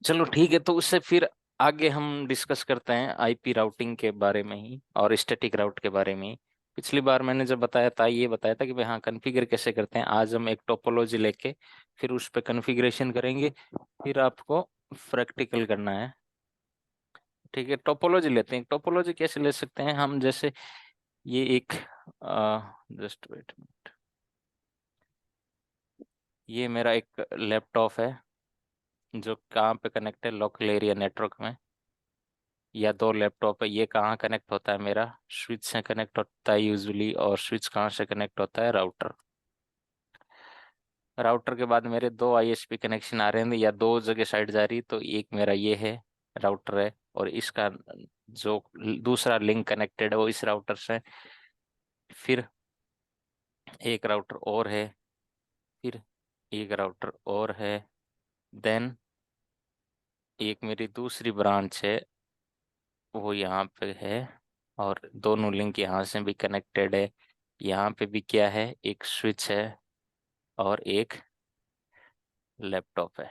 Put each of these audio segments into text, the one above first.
चलो ठीक है, तो उससे फिर आगे हम डिस्कस करते हैं आईपी राउटिंग के बारे में ही और स्टैटिक राउट के बारे में ही। पिछली बार मैंने जब बताया था, ये बताया था कि भाई हाँ कॉन्फ़िगर कैसे करते हैं। आज हम एक टोपोलॉजी लेके फिर उस पर कॉन्फ़िगरेशन करेंगे, फिर आपको प्रैक्टिकल करना है। ठीक है, टोपोलॉजी लेते हैं। टोपोलॉजी कैसे ले सकते हैं हम, जैसे ये एक जस्ट वेट, ये मेरा एक लैपटॉप है जो कहाँ पे कनेक्ट है, लोकल एरिया नेटवर्क में। या दो लैपटॉप है, ये कहाँ कनेक्ट होता है, मेरा स्विच से कनेक्ट होता है यूजुअली। और स्विच कहाँ से कनेक्ट होता है, राउटर। राउटर के बाद मेरे दो आईएसपी कनेक्शन आ रहे हैं, या दो जगह साइड जा रही है, तो एक मेरा ये है, राउटर है। और इसका जो दूसरा लिंक कनेक्टेड है वो इस राउटर से। फिर एक राउटर और है, फिर एक राउटर और है, देन एक मेरी दूसरी ब्रांच है वो यहाँ पे है। और दोनों लिंक यहाँ से भी कनेक्टेड है। यहाँ पे भी क्या है, एक स्विच है और एक लैपटॉप है।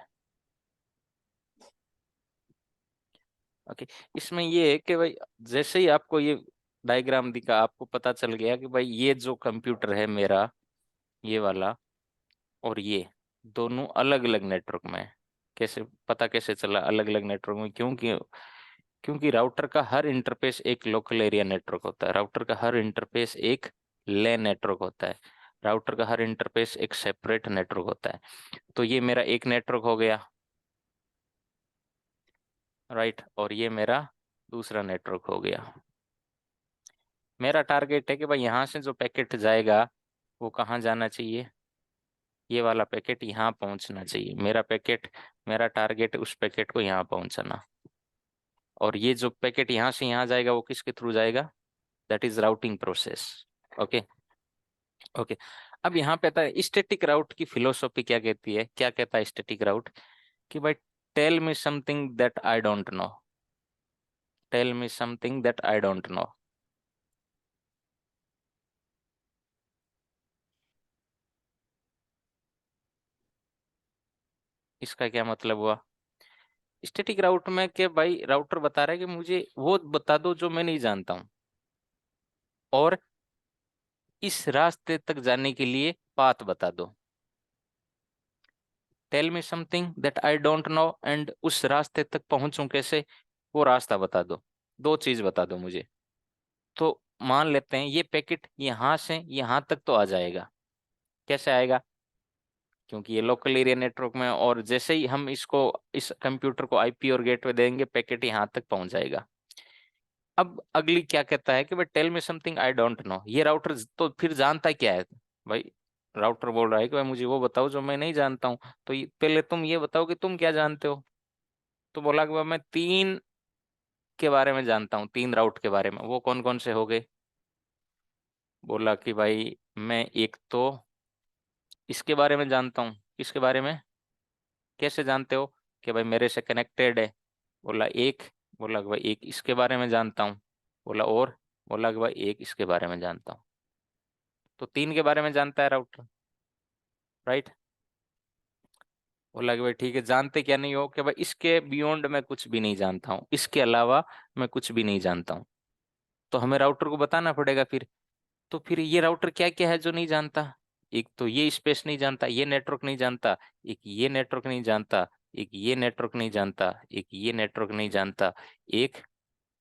ओके, इसमें ये है कि भाई जैसे ही आपको ये डायग्राम दिखा, आपको पता चल गया कि भाई ये जो कंप्यूटर है मेरा, ये वाला और ये दोनों अलग अलग नेटवर्क में है। कैसे पता कैसे चला अलग अलग नेटवर्क में? क्योंकि क्योंकि राउटर का हर इंटरफेस एक लोकल एरिया नेटवर्क होता है, राउटर का हर इंटरफेस एक लैन नेटवर्क होता है, राउटर का हर इंटरफेस एक सेपरेट नेटवर्क होता है। तो ये मेरा एक नेटवर्क हो गया, राइट, और ये मेरा दूसरा नेटवर्क हो गया। मेरा टारगेट है कि भाई यहाँ से जो पैकेट जाएगा वो कहाँ जाना चाहिए, ये वाला पैकेट यहाँ पहुँचना चाहिए। मेरा पैकेट, मेरा टारगेट उस पैकेट को यहाँ पहुँचाना। और ये जो पैकेट यहाँ से यहाँ जाएगा वो किसके थ्रू जाएगा, that is routing process. Okay. Okay, अब यहाँ पे आता है स्टैटिक राउट की फिलोसॉफी क्या कहती है, क्या कहता है स्टैटिक राउट, कि भाई tell me something that I don't know, tell me something that I don't know. इसका क्या मतलब हुआ, स्टैटिक राउट में के भाई राउटर बता रहा है कि मुझे वो बता दो जो मैं नहीं जानता हूँ, और इस रास्ते तक जाने के लिए पाथ बता दो। Tell me something that I don't know, and उस रास्ते तक पहुंचूं कैसे, वो रास्ता बता दो, दो चीज बता दो मुझे। तो मान लेते हैं ये पैकेट यहाँ से यहाँ तक तो आ जाएगा। कैसे आएगा, क्योंकि ये लोकल एरिया नेटवर्क में, और जैसे ही हम इसको इस कंप्यूटर को आईपी और गेटवे देंगे पैकेट यहाँ तक पहुंच जाएगा। अब अगली क्या कहता है कि भाई tell me something I don't know. ये राउटर तो फिर जानता क्या है भाई, राउटर बोल रहा है कि भाई मुझे वो बताओ जो मैं नहीं जानता हूँ। तो पहले तुम ये बताओ कि तुम क्या जानते हो। तो बोला कि भाई मैं तीन के बारे में जानता हूँ, तीन राउट के बारे में। वो कौन कौन से हो गए, बोला कि भाई मैं एक तो इसके बारे में जानता हूँ। किसके बारे में, कैसे जानते हो, कि भाई मेरे से कनेक्टेड है। बोला एक, बोला कि भाई एक इसके बारे में जानता हूँ। बोला और, बोला कि भाई एक इसके बारे में जानता हूँ। तो तीन के बारे में जानता है राउटर, राइट। बोला कि भाई ठीक है, जानते क्या नहीं हो, कि भाई इसके बियॉन्ड मैं कुछ भी नहीं जानता हूँ, इसके अलावा मैं कुछ भी नहीं जानता हूँ। तो हमें राउटर को बताना पड़ेगा फिर। तो फिर ये राउटर क्या क्या है जो नहीं जानता, एक तो ये स्पेस नहीं जानता, ये नेटवर्क नहीं जानता, एक ये नेटवर्क नहीं जानता, एक ये नेटवर्क नहीं जानता, एक ये नेटवर्क नहीं जानता, एक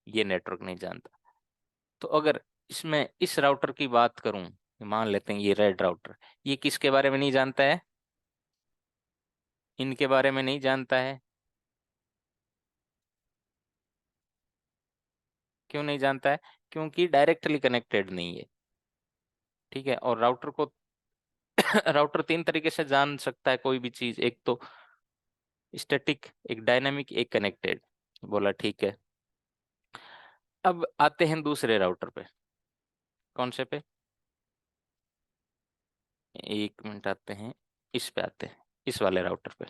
ये नेटवर्क नहीं जानता। तो अगर इसमें इस राउटर की बात करूं, मान लेते हैं ये रेड राउटर, ये किसके बारे में नहीं जानता है, इनके बारे में नहीं जानता है। क्यों नहीं जानता है, क्योंकि डायरेक्टली कनेक्टेड नहीं है। ठीक है, और राउटर को राउटर तीन तरीके से जान सकता है कोई भी चीज, एक तो स्टैटिक, एक डायनामिक, एक कनेक्टेड। बोला ठीक है। अब आते हैं दूसरे राउटर पे, कौन से पे, एक मिनट, आते हैं इस पे, आते हैं इस वाले राउटर पे।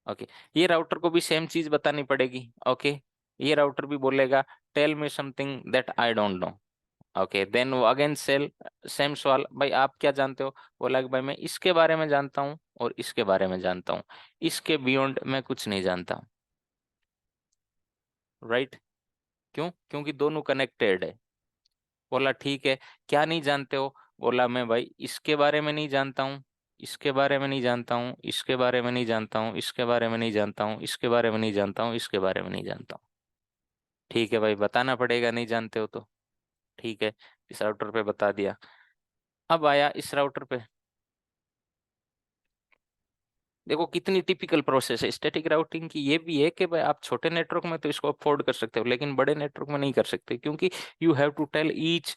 ओके, ये राउटर को भी सेम चीज बतानी पड़ेगी। ओके, ये राउटर भी बोलेगा tell me something that I don't know. Okay, then वो अगेन सेम सवाल, भाई आप क्या जानते हो। बोला कि भाई मैं इसके बारे में जानता हूँ और इसके बारे में जानता हूँ, इसके बियॉन्ड मैं कुछ नहीं जानता हूँ। राइट। क्यों? क्योंकि दोनों कनेक्टेड है। बोला ठीक है, क्या नहीं जानते हो? बोला मैं भाई इसके बारे में नहीं जानता हूँ, इसके बारे में नहीं जानता हूँ, इसके बारे में नहीं जानता हूँ, इसके बारे में नहीं जानता हूँ, इसके बारे में नहीं जानता हूँ, इसके बारे में नहीं जानता हूँ। ठीक है भाई, बताना पड़ेगा, नहीं जानते हो तो। ठीक है, इस राउटर पे बता दिया। अब आया इस राउटर पे। देखो कितनी टिपिकल प्रोसेस है स्टैटिक राउटिंग की। ये भी है कि भाई आप छोटे नेटवर्क में तो इसको अफोर्ड कर सकते हो, लेकिन बड़े नेटवर्क में नहीं कर सकते, क्योंकि you have to tell each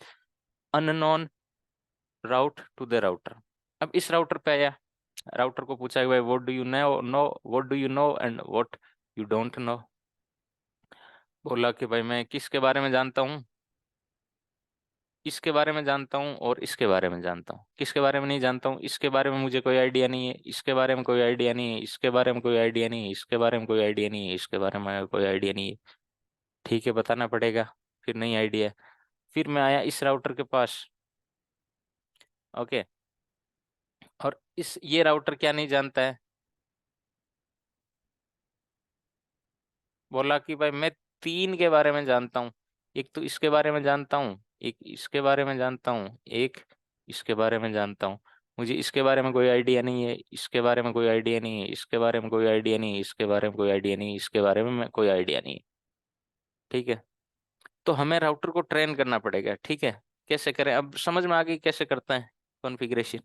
unknown route to the router. अब इस राउटर पे आया, राउटर को पूछा कि भाई what do you know, what do you know and what you don't know. बोला कि भाई मैं किसके बारे में जानता हूँ, इसके बारे में जानता हूँ और इसके बारे में जानता हूँ। किसके बारे में नहीं जानता हूँ? इसके बारे में मुझे कोई आइडिया नहीं है, इसके बारे में कोई आइडिया नहीं है, इसके बारे में कोई आइडिया नहीं है, इसके बारे में कोई आइडिया नहीं है, इसके बारे में कोई आइडिया नहीं है। ठीक है, बताना पड़ेगा। फिर नहीं आइडिया। फिर मैं आया इस राउटर के पास। ओके। और इस ये राउटर क्या नहीं जानता है? बोला कि भाई मैं तीन के बारे में जानता हूँ। एक तो इसके बारे में जानता हूँ, एक इसके बारे में जानता हूँ, एक इसके बारे में जानता हूँ। मुझे इसके बारे में कोई आइडिया नहीं है, इसके बारे में कोई आइडिया नहीं है, इसके बारे में कोई आइडिया नहीं है, इसके बारे में कोई आइडिया नहीं है, इसके बारे में कोई आइडिया नहीं है। ठीक है। तो हमें राउटर को ट्रेन करना पड़ेगा। ठीक है, कैसे करें? अब समझ में आ गई कैसे करते हैं कॉन्फ़िगरेशन?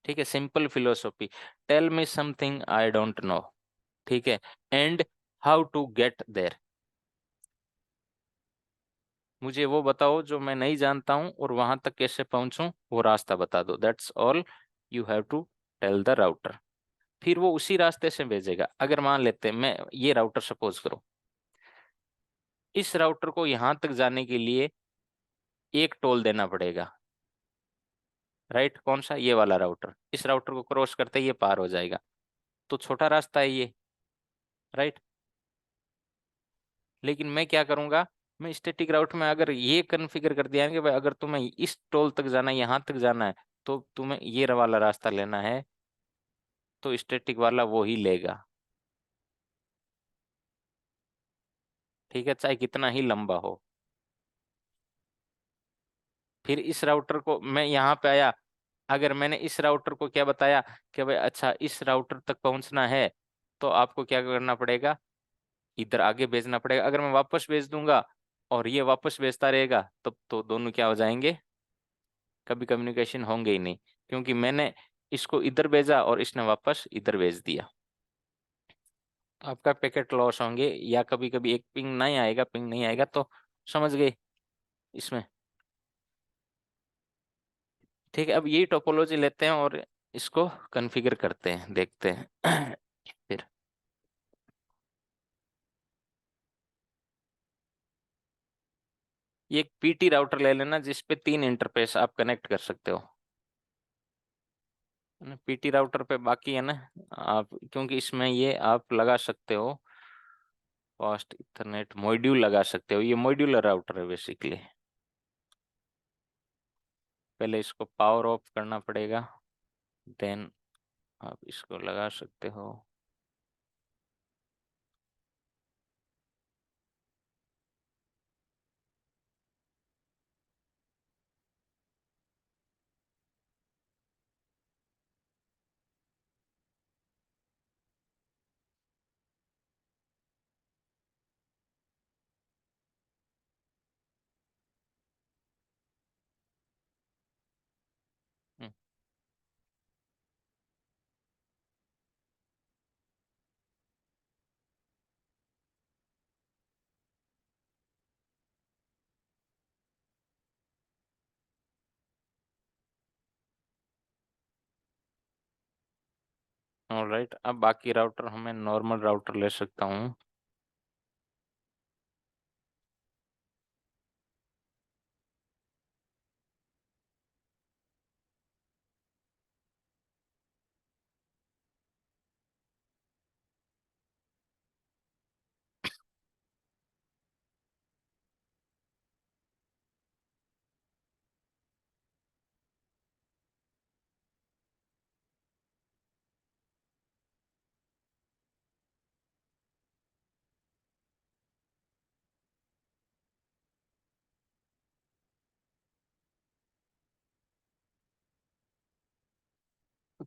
ठीक है, simple philosophy. Tell me something I don't know. ठीक है, and how to get there. मुझे वो बताओ जो मैं नहीं जानता हूँ, और वहां तक कैसे पहुंचूं वो रास्ता बता दो। That's all you have to tell the router. फिर वो उसी रास्ते से भेजेगा। अगर मान लेते हैं मैं ये राउटर सपोज करो, इस राउटर को यहां तक जाने के लिए एक टोल देना पड़ेगा। राइट? कौन सा? ये वाला राउटर। इस राउटर को क्रॉस करते ही ये पार हो जाएगा। तो छोटा रास्ता है ये। राइट? लेकिन मैं क्या करूंगा, मैं स्टैटिक राउट में अगर ये कन्फिगर कर दिया है कि भाई अगर तुम्हें इस टोल तक जाना है, यहाँ तक जाना है, तो तुम्हें ये वाला रास्ता लेना है, तो स्टैटिक वाला वो ही लेगा। ठीक है, चाहे कितना ही लंबा हो। फिर इस राउटर को मैं यहाँ पे आया, अगर मैंने इस राउटर को क्या बताया कि भाई अच्छा इस राउटर तक पहुंचना है, तो आपको क्या करना पड़ेगा, इधर आगे भेजना पड़ेगा। अगर मैं वापस भेज दूंगा और ये वापस भेजता रहेगा, तब तो दोनों क्या हो जाएंगे, कभी कम्युनिकेशन होंगे ही नहीं, क्योंकि मैंने इसको इधर भेजा और इसने वापस इधर भेज दिया। तो आपका पैकेट लॉस होंगे, या कभी कभी एक पिंग नहीं आएगा, पिंग नहीं आएगा तो समझ गए इसमें। ठीक है, अब यही टोपोलॉजी लेते हैं और इसको कॉन्फ़िगर करते हैं, देखते हैं। फिर ये एक पीटी राउटर ले लेना जिस पे तीन इंटरफेस आप कनेक्ट कर सकते हो। पीटी राउटर पे बाकी है ना आप, क्योंकि इसमें ये आप लगा सकते हो फास्ट इथरनेट मॉड्यूल लगा सकते हो। ये मॉड्यूलर राउटर है बेसिकली। पहले इसको पावर ऑफ करना पड़ेगा, देन आप इसको लगा सकते हो। ऑलराइट, अब बाकी राउटर हमें नॉर्मल राउटर ले सकता हूँ।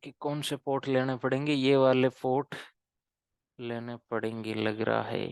कि कौन से पोर्ट लेने पड़ेंगे, ये वाले पोर्ट लेने पड़ेंगे लग रहा है।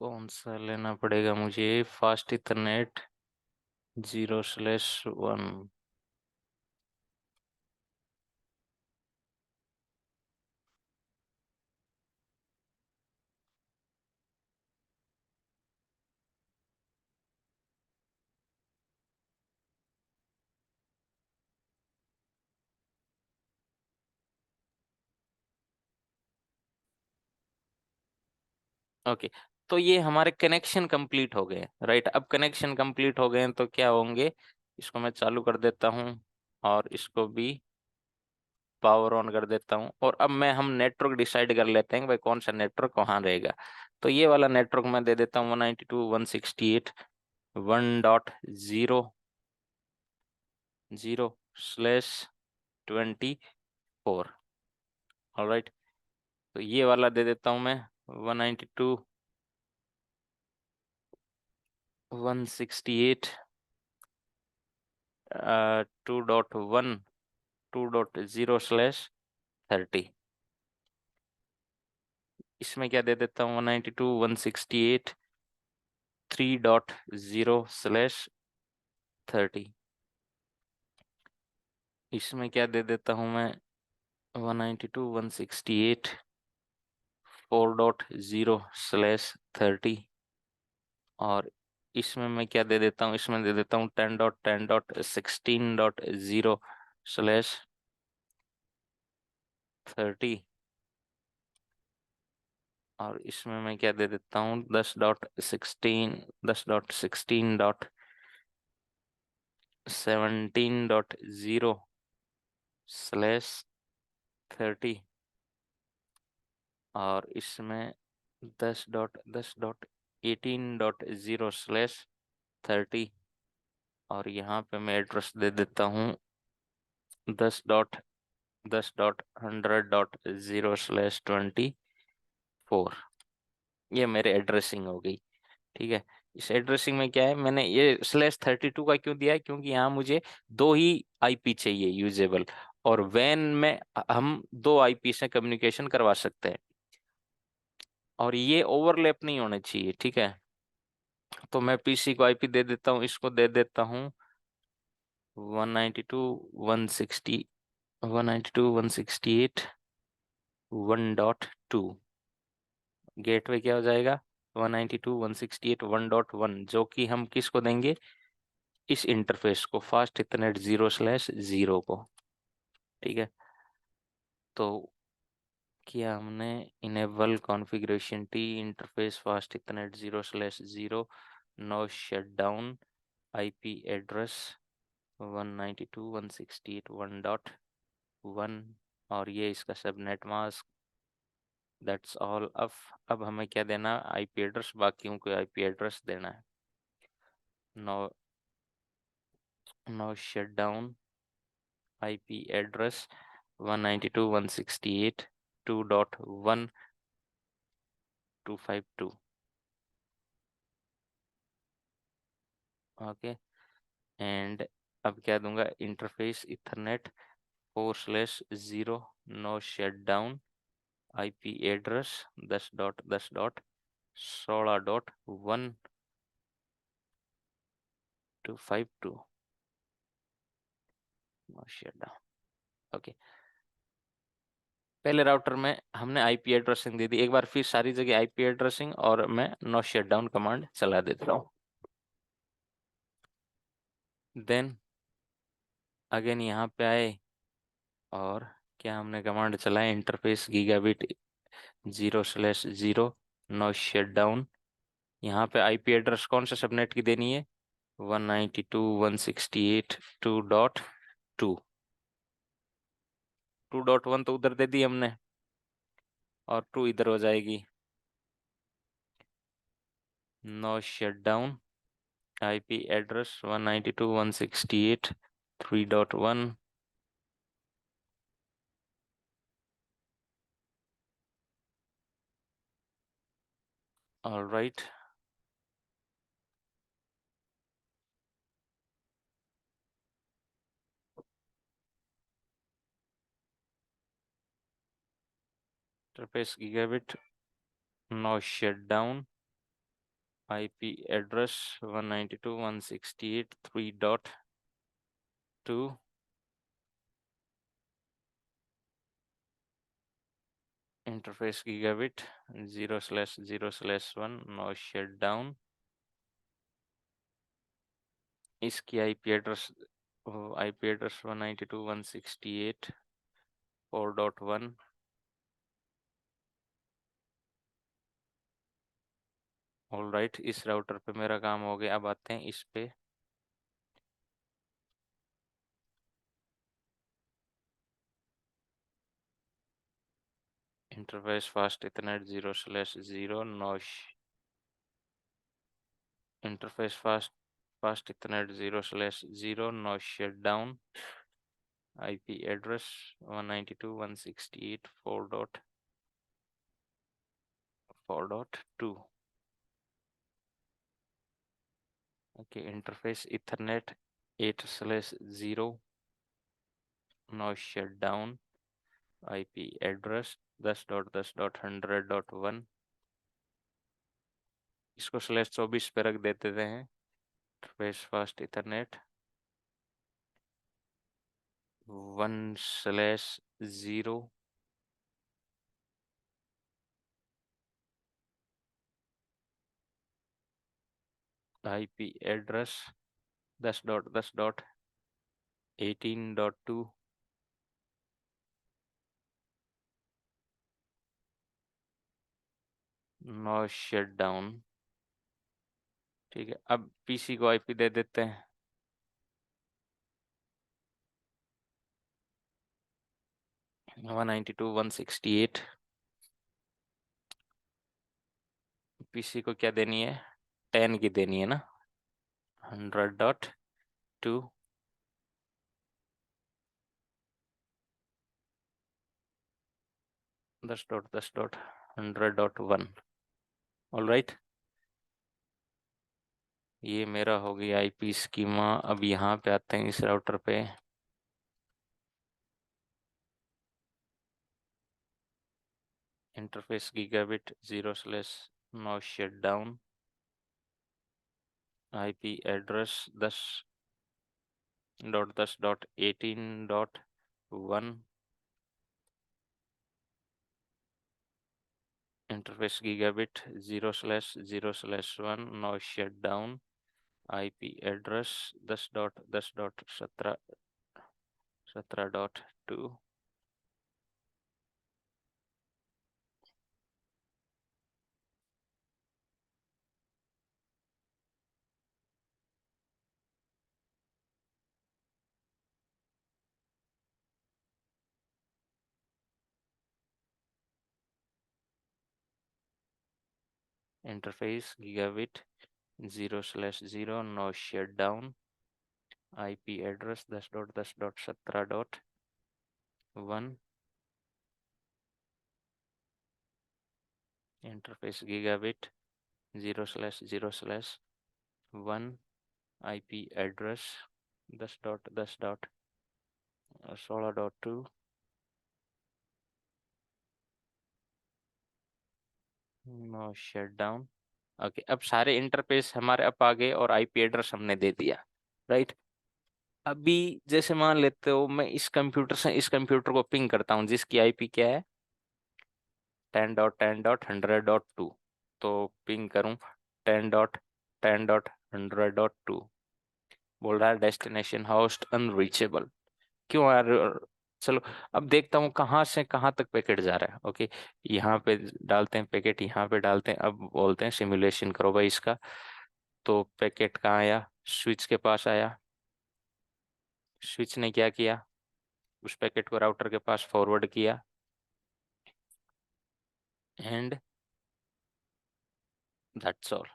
कौन सा लेना पड़ेगा मुझे, फास्ट इथरनेट 0/1। ओके, तो ये हमारे कनेक्शन कंप्लीट हो गए, राइट। अब कनेक्शन कंप्लीट हो गए हैं तो क्या होंगे, इसको मैं चालू कर देता हूँ और इसको भी पावर ऑन कर देता हूँ। और अब मैं हम नेटवर्क डिसाइड कर लेते हैं कि भाई कौन सा नेटवर्क कहाँ रहेगा। तो ये वाला नेटवर्क मैं दे देता हूँ 192.168.1.0/24। ऑलराइट, तो ये वाला दे देता हूँ मैं 192.168 2.1 2.0/30। इसमें क्या दे देता हूँ 192.168.3.0/30। इसमें क्या दे देता हूँ मैं 192.168.4.0/30। और इसमें मैं क्या दे देता हूँ, इसमें दे देता हूँ 10.10.16.0/30। और इसमें मैं क्या दे देता हूँ 10.16.17.0/30। और इसमें 10.10.18.0/30। और यहाँ पे मैं एड्रेस दे देता हूँ 10.10.100.0/24। ये मेरे एड्रेसिंग हो गई, ठीक है। इस एड्रेसिंग में क्या है, मैंने ये /32 का क्यों दिया है, क्योंकि यहाँ मुझे दो ही आईपी चाहिए यूजेबल, और वैन में हम दो आईपी से कम्युनिकेशन करवा सकते हैं, और ये ओवरलैप नहीं होने चाहिए, ठीक है। तो मैं पीसी को आईपी दे देता हूँ, इसको दे देता हूँ 192.160 192.168.1.2। गेटवे क्या हो जाएगा 192.168.1.1, जो कि हम किसको देंगे, इस इंटरफेस को, फास्ट इथरनेट 0/0 को, ठीक है। तो किया हमने enable configuration T interface fast ethernet 0/0, no shut down, IP address 192.168.1.1, और ये इसका सबनेट मास्क, दैट्स ऑल। अब हमें क्या देना, आईपी एड्रेस, बाकियों को आईपी एड्रेस देना है। No no shut down, IP address 192.168.2.1.252। Okay, and अब क्या दूंगा, interface ethernet 4/0, no shut down, IP address 10.10.1 16.1252 okay. पहले राउटर में हमने आईपी एड्रेसिंग दे दी, एक बार फिर सारी जगह आईपी एड्रेसिंग और मैं नो शटडाउन कमांड चला देता हूँ। देन अगेन यहाँ पे आए और क्या हमने कमांड चलाए, इंटरफेस गीगाबिट 0/0 नो शटडाउन। यहाँ पे आईपी एड्रेस कौन सा सबनेट की देनी है, 192.168.2.2। 2.1 तो उधर दे दी हमने और 2 इधर हो जाएगी। No shutdown IP address 192.168.3.1। Alright, interface gigabit no shutdown IP address 192.168.3.2। Interface gigabit 0/0/1 no shutdown. इसकी आईपी एड्रेस 192.168.4.1। ऑलराइट, इस राउटर पे मेरा काम हो गया। अब आते हैं इस पे। Interface fast ethernet 0/0 no interface fast ethernet 0/0 no shutdown IP address 192.168.4.4.2। Okay, interface ethernet 8/0 no shutdown IP address 10.10.100.1। इसको /24 पे रख देते हैं। Interface fast ethernet 1/0 IP address 10.10.18.2। No shutdown. ठीक है, अब पीसी को आईपी दे देते हैं 192.168। पीसी को क्या देनी है, 10 की देनी है ना, 100.2 10.10.100.1। ऑलराइट, ये मेरा हो गया आईपी स्कीमा। अब यहाँ पे आते हैं इस राउटर पे। इंटरफेस गीगाबिट 0/नो shutdown IP address 10.10.18.1। Interface gigabit 0/0/1 no shutdown IP address 10.10.17.17.2। Interface gigabit 0/0 no shutdown IP address 10.10.17.1। Interface gigabit 0/0/1 IP address 10.10.16.2। No shut down. Okay, अब सारे इंटरफेस हमारे अब आ गए और आईपी एड्रेस हमने दे दिया, राइट। अभी जैसे मान लेते हो मैं इस कंप्यूटर से इस कंप्यूटर को पिंग करता हूँ जिसकी आईपी क्या है, 10.10.100.2। तो पिंग करूँ 10.10.100.2, बोल रहा है डेस्टिनेशन होस्ट अनरीचेबल। क्यों यार? चलो अब देखता हूँ कहाँ से कहाँ तक पैकेट जा रहा है। ओके, यहाँ पे डालते हैं पैकेट, यहाँ पे डालते हैं, अब बोलते हैं सिमुलेशन करो भाई इसका। तो पैकेट कहाँ आया? स्विच के पास आया। स्विच ने क्या किया? उस पैकेट को राउटर के पास फॉरवर्ड किया, एंड दैट्स ऑल।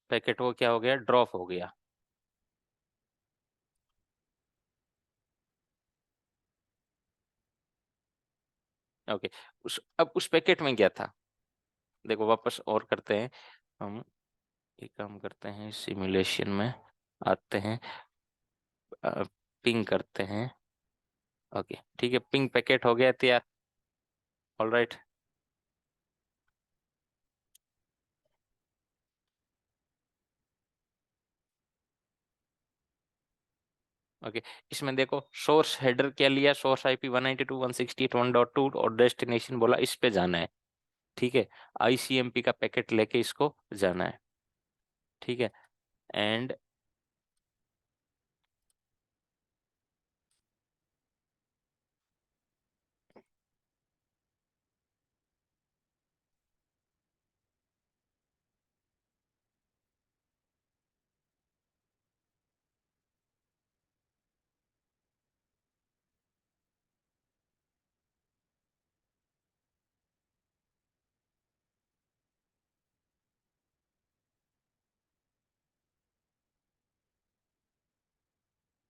पैकेट वो क्या हो गया? ड्रॉप हो गया। ओके, अब उस पैकेट में क्या था? देखो वापस और करते हैं हम। एक काम करते हैं, सिमुलेशन में आते हैं, पिंग करते हैं। ओके ठीक है, पिंग पैकेट हो गया तैयार। All right. ओके, इसमें देखो सोर्स हेडर क्या लिया, सोर्स आईपी 192.168.1.2 और डेस्टिनेशन बोला इस पे जाना है। ठीक है, आईसीएमपी का पैकेट लेके इसको जाना है। ठीक है, एंड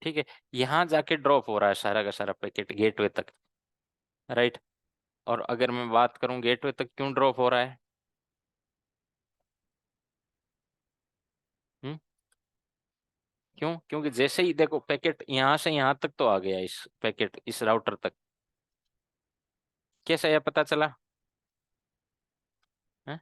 ठीक है, यहाँ जाके ड्रॉप हो रहा है सारा का सारा पैकेट गेटवे तक, राइट। और अगर मैं बात करूं गेटवे तक क्यों ड्रॉप हो रहा है? हम्म क्यों? क्योंकि जैसे ही देखो पैकेट यहाँ से यहाँ तक तो आ गया, इस पैकेट इस राउटर तक। कैसे यह पता चला? हैं?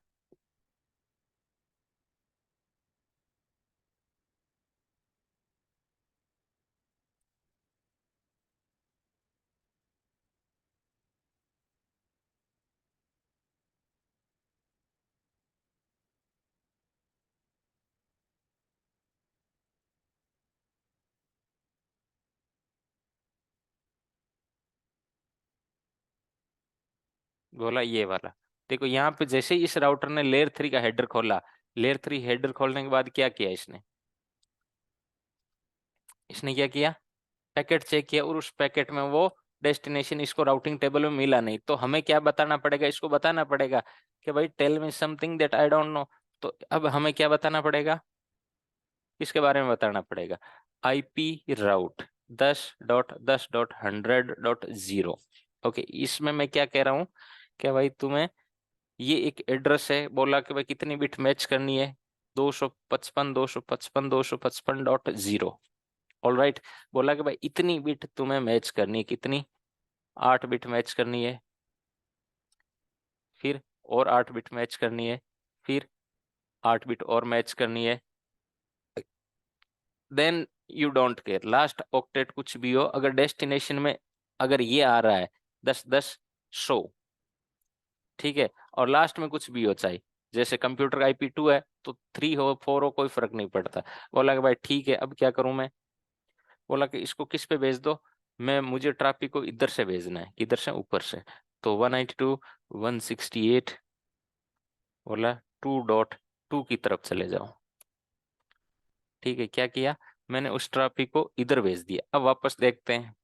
बोला ये वाला। देखो यहाँ पे जैसे ही इस राउटर ने लेयर 3 का हेडर खोला, लेयर 3 हेडर खोलने के बाद क्या किया इसने? इसने क्या किया? पैकेट चेक किया, और उस पैकेट में वो डेस्टिनेशन इसको राउटिंग टेबल में मिला नहीं। तो हमें क्या बताना पड़ेगा? इसको बताना पड़ेगा कि भाई tell me something that I don't know. तो अब हमें क्या बताना पड़ेगा? किसके बारे में बताना पड़ेगा? IP route 10.10.100.0। ओके, इसमें मैं क्या कह रहा हूँ कि भाई तुम्हें ये एक एड्रेस है, बोला कि भाई कितनी बिट मैच करनी है? 255 255 255.0। ऑल राइट, बोला कि भाई इतनी बिट तुम्हें मैच करनी है, कितनी? 8 बिट मैच करनी है, फिर और 8 बिट मैच करनी है, फिर 8 बिट और मैच करनी है। Then you don't care last octet कुछ भी हो, अगर डेस्टिनेशन में अगर ये आ रहा है 10 10 100, ठीक है, और लास्ट में कुछ भी हो, चाहे जैसे कंप्यूटर का IP2 है तो 3 हो 4 हो कोई फर्क नहीं पड़ता। बोला कि भाई ठीक है, अब क्या करूं मैं? बोला कि इसको किस पे भेज दो। मुझे ट्रैफिक को इधर से भेजना है, किधर से? ऊपर से। तो 192.168, बोला 2.2 की तरफ चले जाओ। ठीक है, क्या किया मैंने? उस ट्रैफिक को इधर भेज दिया। अब वापस देखते हैं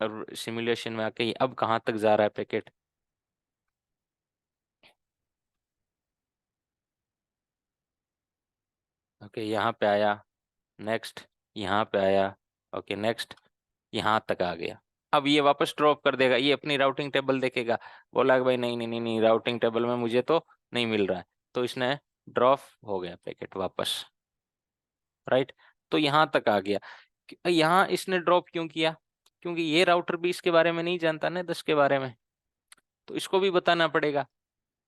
और सिमुलेशन में आके अब कहाँ तक जा रहा है पैकेट। ओके, यहाँ पे आया, नेक्स्ट, यहाँ पे आया, ओके नेक्स्ट, यहाँ तक आ गया। अब ये वापस ड्रॉप कर देगा, ये अपनी राउटिंग टेबल देखेगा। बोला कि भाई नहीं नहीं नहीं नहीं, राउटिंग टेबल में मुझे तो नहीं मिल रहा है। तो इसने ड्रॉप हो गया पैकेट वापस, राइट। तो यहाँ तक आ गया। यहाँ इसने ड्रॉप क्यों किया? क्योंकि ये राउटर भी इसके बारे में नहीं जानता ना, 10 के बारे में। तो इसको भी बताना पड़ेगा।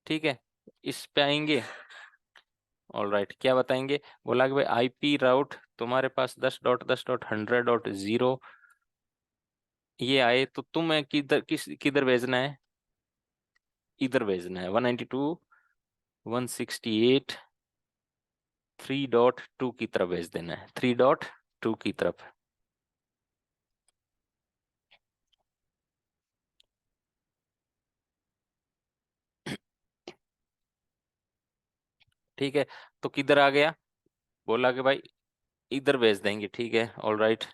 ठीक है, इस पे आएंगे। ऑल राइट, क्या बताएंगे? बोला कि भाई आईपी राउट तुम्हारे पास 10.10.100.0 ये आए तो तुम्हें किधर भेजना है? इधर भेजना है 192.168.3.2 की तरफ भेज देना है, 3.2 की तरफ। ठीक है, तो किधर आ गया? बोला कि भाई इधर भेज देंगे। ठीक है, ऑल राइट,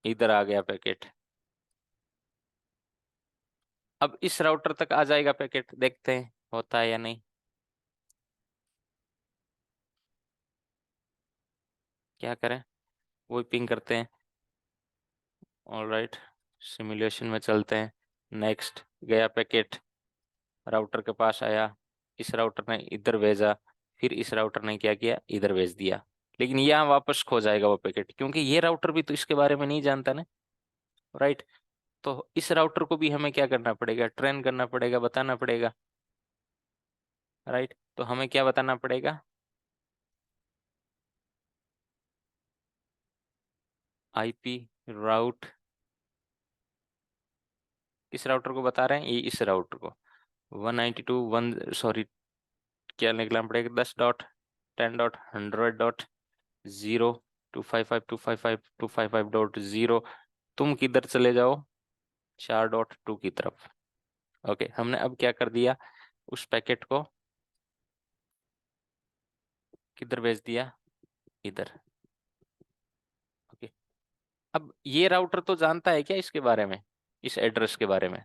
इधर आ गया पैकेट। अब इस राउटर तक आ जाएगा पैकेट, देखते हैं होता है या नहीं। क्या करें, वही पिंग करते हैं। ऑल राइट, सिमुलेशन में चलते हैं। नेक्स्ट, गया पैकेट, राउटर के पास आया, इस राउटर ने इधर भेजा, फिर इस राउटर ने क्या किया, इधर भेज दिया। लेकिन यहाँ वापस खो जाएगा वो पैकेट, क्योंकि ये राउटर भी तो इसके बारे में नहीं जानता ना। राइट, तो इस राउटर को भी हमें क्या करना पड़ेगा, ट्रेन करना पड़ेगा, बताना पड़ेगा। राइट, तो हमें क्या बताना पड़ेगा? आईपी राउट, किस राउटर को बता रहे हैं? ये इस राउटर को 192.1, सॉरी क्या निकलना पड़ेगा, 10.10.100.0, 255.255.255.0। तुम किधर चले जाओ, 4.2 की तरफ। ओके, हमने अब क्या कर दिया, उस पैकेट को किधर भेज दिया, इधर। ओके, अब ये राउटर तो जानता है क्या इसके बारे में, इस एड्रेस के बारे में?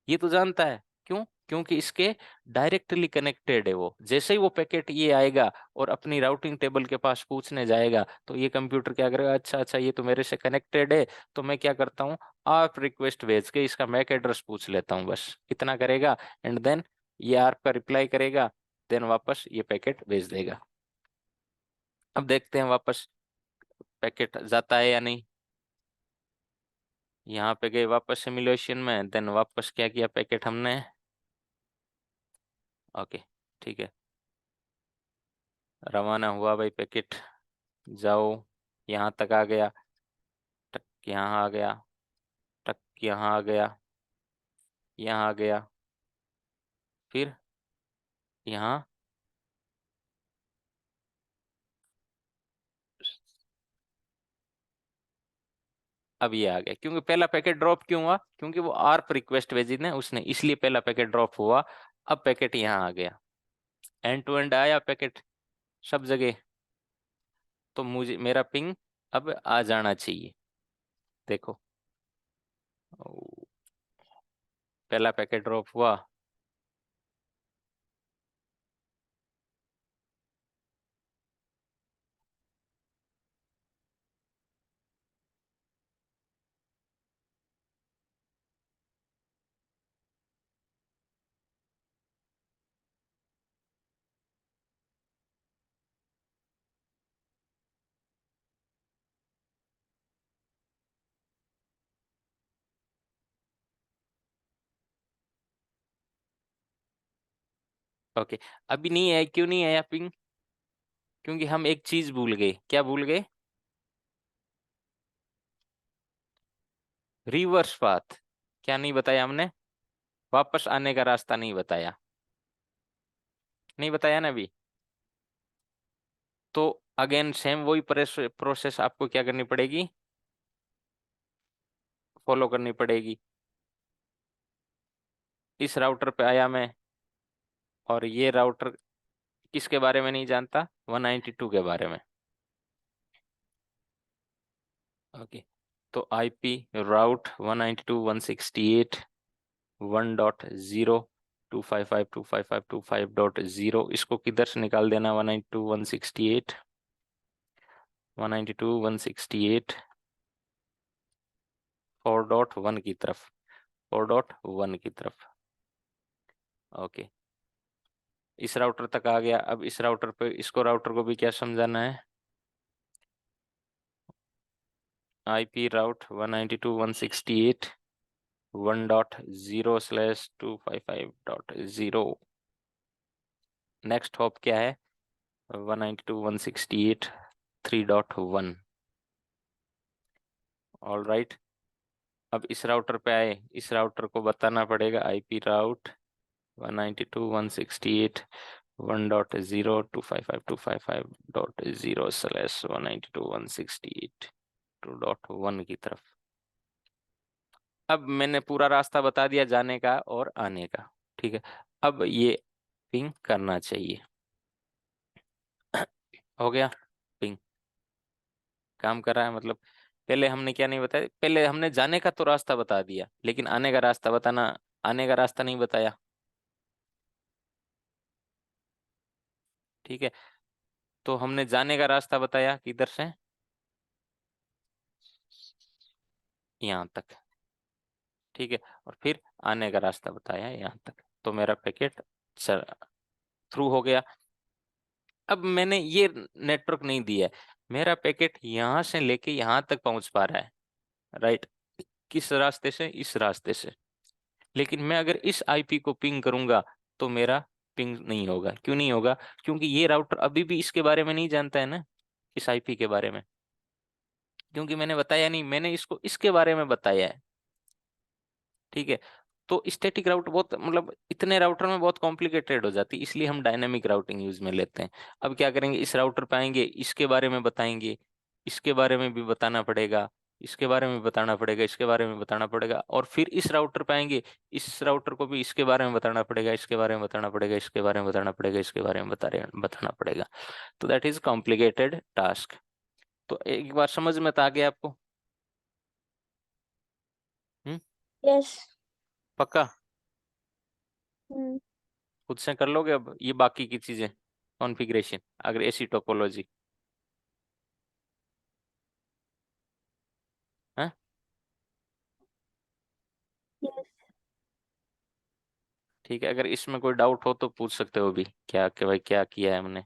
ये तो जानता है। क्यों? क्योंकि इसके डायरेक्टली कनेक्टेड है वो। जैसे ही वो पैकेट ये आएगा और अपनी राउटिंग टेबल के पास पूछने जाएगा, तो ये कंप्यूटर क्या करेगा, अच्छा अच्छा ये तो मेरे से कनेक्टेड है, तो मैं क्या करता हूँ, आप रिक्वेस्ट भेज के इसका मैक एड्रेस पूछ लेता हूँ, बस इतना करेगा। एंड देन ये आर्प का रिप्लाई करेगा, देन वापस ये पैकेट भेज देगा। अब देखते हैं वापस पैकेट जाता है या नहीं। यहाँ पे गए वापस सिमुलेशन में, देन वापस क्या किया, पैकेट हमने। ओके, ठीक है, रवाना हुआ भाई पैकेट, जाओ, यहाँ तक आ गया, टक यहाँ आ गया, टक यहाँ आ गया, यहाँ आ गया, फिर यहाँ। अब ये आ गया, क्योंकि पहला पैकेट ड्रॉप क्यों हुआ, क्योंकि वो आर्प रिक्वेस्ट भेजी ने उसने, इसलिए पहला पैकेट ड्रॉप हुआ। अब पैकेट यहाँ आ गया, एंड टू एंड आया पैकेट सब जगह, तो मुझे मेरा पिंग अब आ जाना चाहिए। देखो, ओ, पहला पैकेट ड्रॉप हुआ। ओके, अभी नहीं आया, क्यों नहीं आया पिंग? क्योंकि हम एक चीज भूल गए, क्या भूल गए? Reverse path. क्या नहीं बताया हमने? वापस आने का रास्ता नहीं बताया, नहीं बताया ना अभी। तो अगेन सेम वही प्रोसेस आपको क्या करनी पड़ेगी, फॉलो करनी पड़ेगी। इस राउटर पे आया मैं, और ये राउटर किसके बारे में नहीं जानता, 192 के बारे में। ओके, तो आईपी राउट 192.168.1.0, 255.255.255.0, इसको किधर से निकाल देना, 192.168, 192.168 4.1 की तरफ, 4.1 की तरफ। ओके, इस राउटर तक आ गया। अब इस राउटर पे, इसको राउटर को भी क्या समझाना है, IP route 192.168.1.0/255.0। नेक्स्ट हॉप क्या है? 192.168.3.1। ऑल राइट, अब इस राउटर पे आए, इस राउटर को बताना पड़ेगा IP राउट 192.168.1.0/192.168.2.1 की तरफ। अब मैंने पूरा रास्ता बता दिया जाने का और आने का, ठीक है। अब ये पिंग करना चाहिए। हो गया पिंग, काम कर रहा है मतलब। पहले हमने क्या नहीं बताया, पहले हमने जाने का तो रास्ता बता दिया, लेकिन आने का रास्ता बताना, आने का रास्ता नहीं बताया, ठीक है। तो हमने जाने का रास्ता बताया किधर से, यहाँ तक, ठीक है। और फिर आने का रास्ता बताया यहाँ तक, तो मेरा पैकेट थ्रू हो गया। अब मैंने ये नेटवर्क नहीं दिया है, मेरा पैकेट यहाँ से लेके यहाँ तक पहुंच पा रहा है, राइट। किस रास्ते से? इस रास्ते से। लेकिन मैं अगर इस IP को पिंग करूंगा तो मेरा पिंग नहीं होगा। क्यों नहीं होगा? क्योंकि ये राउटर अभी भी इसके बारे में नहीं जानता है ना, इस IP के बारे में, क्योंकि मैंने बताया नहीं, मैंने इसको इसके बारे में बताया है, ठीक है। तो स्टैटिक राउट बहुत मतलब इतने राउटर में बहुत कॉम्प्लिकेटेड हो जाती है, इसलिए हम डायनेमिक राउटिंग यूज में लेते हैं। अब क्या करेंगे, इस राउटर पे आएंगे, इसके बारे में बताएंगे, इसके बारे में भी बताना पड़ेगा, इसके बारे में बताना पड़ेगा, इसके बारे में बताना पड़ेगा, और फिर इस राउटर पे आएंगे, इस राउटर को भी इसके बारे में बताना पड़ेगा, इसके बारे में बताना पड़ेगा, इसके बारे में बताना पड़ेगा, इसके बारे में बताना पड़ेगा। तो दैट इज कॉम्प्लिकेटेड टास्क। तो एक बार समझ में तो आ गया आपको? हम्म। यस। पक्का? हम्म। खुद से कर लोगे अब ये बाकी की चीजें, कॉन्फ़िगरेशन, अगर ऐसी टोपोलॉजी है? यस। ठीक है, अगर इसमें कोई डाउट हो तो पूछ सकते हो भी, क्या कि भाई क्या किया है हमने।